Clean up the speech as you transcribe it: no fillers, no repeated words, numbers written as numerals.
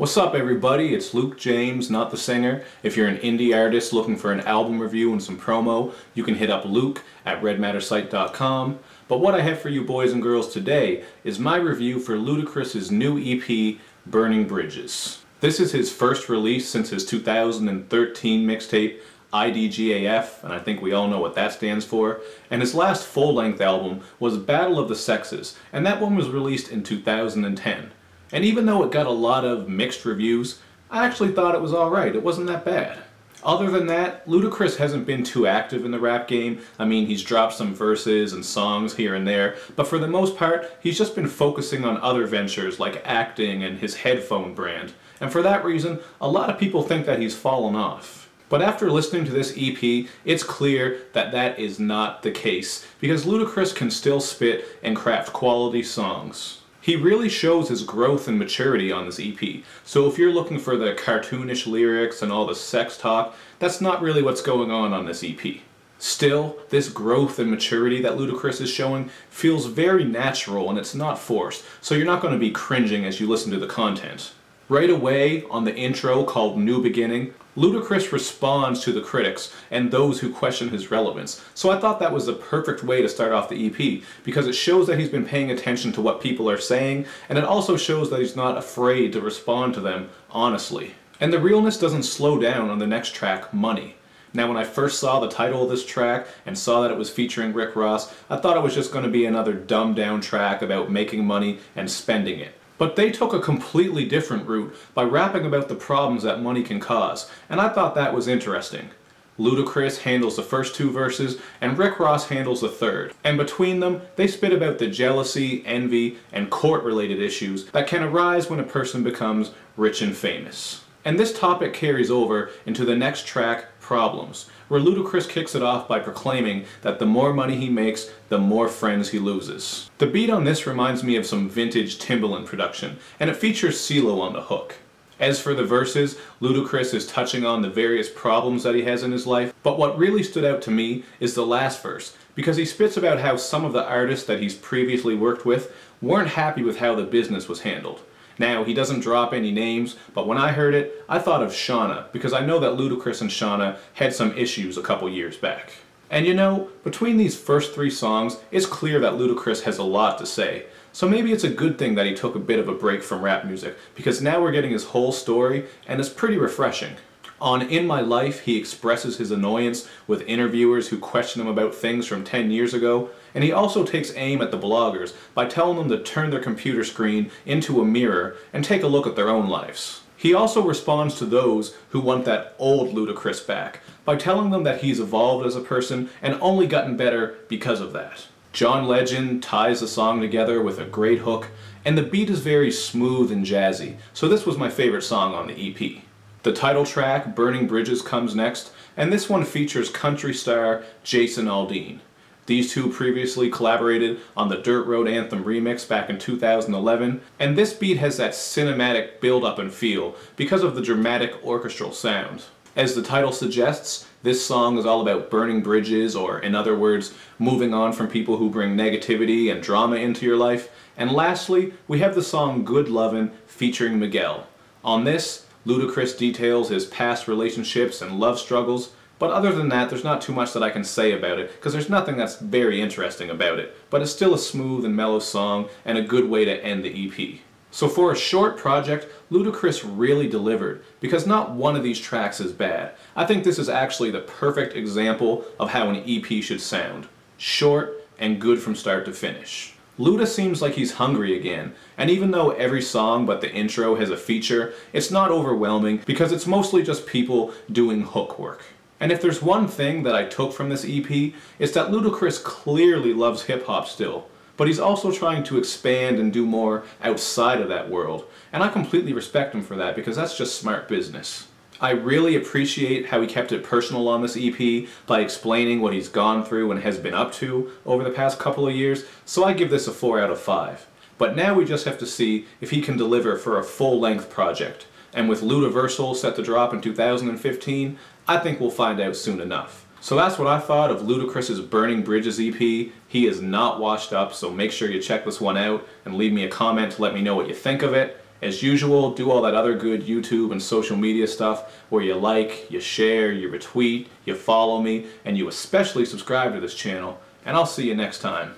What's up everybody, it's Luke James, not the singer. If you're an indie artist looking for an album review and some promo, you can hit up Luke at redmattersite.com. But what I have for you boys and girls today is my review for Ludacris' new EP, Burning Bridges. This is his first release since his 2013 mixtape, IDGAF, and I think we all know what that stands for. And his last full-length album was Battle of the Sexes, and that one was released in 2010. And even though it got a lot of mixed reviews, I actually thought it was alright. It wasn't that bad. Other than that, Ludacris hasn't been too active in the rap game. I mean, he's dropped some verses and songs here and there, but for the most part, he's just been focusing on other ventures like acting and his headphone brand. And for that reason, a lot of people think that he's fallen off. But after listening to this EP, it's clear that that is not the case, because Ludacris can still spit and craft quality songs. He really shows his growth and maturity on this EP, so if you're looking for the cartoonish lyrics and all the sex talk, that's not really what's going on this EP. Still, this growth and maturity that Ludacris is showing feels very natural and it's not forced, so you're not going to be cringing as you listen to the content. Right away, on the intro called New Beginning, Ludacris responds to the critics and those who question his relevance. So I thought that was the perfect way to start off the EP, because it shows that he's been paying attention to what people are saying, and it also shows that he's not afraid to respond to them honestly. And the realness doesn't slow down on the next track, Money. Now when I first saw the title of this track and saw that it was featuring Rick Ross, I thought it was just going to be another dumbed down track about making money and spending it. But they took a completely different route by rapping about the problems that money can cause, and I thought that was interesting. Ludacris handles the first two verses, and Rick Ross handles the third. And between them, they spit about the jealousy, envy, and court-related issues that can arise when a person becomes rich and famous. And this topic carries over into the next track, Problems, where Ludacris kicks it off by proclaiming that the more money he makes, the more friends he loses. The beat on this reminds me of some vintage Timbaland production, and it features CeeLo on the hook. As for the verses, Ludacris is touching on the various problems that he has in his life, but what really stood out to me is the last verse, because he spits about how some of the artists that he's previously worked with weren't happy with how the business was handled. Now, he doesn't drop any names, but when I heard it, I thought of Shawnna, because I know that Ludacris and Shawnna had some issues a couple years back. And you know, between these first three songs, it's clear that Ludacris has a lot to say. So maybe it's a good thing that he took a bit of a break from rap music, because now we're getting his whole story, and it's pretty refreshing. On In My Life, he expresses his annoyance with interviewers who question him about things from 10 years ago, and he also takes aim at the bloggers by telling them to turn their computer screen into a mirror and take a look at their own lives. He also responds to those who want that old Ludacris back by telling them that he's evolved as a person and only gotten better because of that. John Legend ties the song together with a great hook, and the beat is very smooth and jazzy, so this was my favorite song on the EP. The title track, Burning Bridges, comes next, and this one features country star Jason Aldean. These two previously collaborated on the Dirt Road Anthem remix back in 2011, and this beat has that cinematic build-up and feel because of the dramatic orchestral sound. As the title suggests, this song is all about burning bridges, or in other words, moving on from people who bring negativity and drama into your life. And lastly, we have the song Good Lovin' featuring Miguel. On this, Ludacris details his past relationships and love struggles, but other than that, there's not too much that I can say about it, because there's nothing that's very interesting about it. But it's still a smooth and mellow song, and a good way to end the EP. So for a short project, Ludacris really delivered, because not one of these tracks is bad. I think this is actually the perfect example of how an EP should sound. Short and good from start to finish. Luda seems like he's hungry again, and even though every song but the intro has a feature, it's not overwhelming because it's mostly just people doing hook work. And if there's one thing that I took from this EP, it's that Ludacris clearly loves hip-hop still, but he's also trying to expand and do more outside of that world, and I completely respect him for that because that's just smart business. I really appreciate how he kept it personal on this EP by explaining what he's gone through and has been up to over the past couple of years, so I give this a 4 out of 5. But now we just have to see if he can deliver for a full-length project. And with Ludaversal set to drop in 2015, I think we'll find out soon enough. So that's what I thought of Ludacris' Burning Bridges EP. He is not washed up, so make sure you check this one out and leave me a comment to let me know what you think of it. As usual, do all that other good YouTube and social media stuff where you like, you share, you retweet, you follow me, and you especially subscribe to this channel, and I'll see you next time.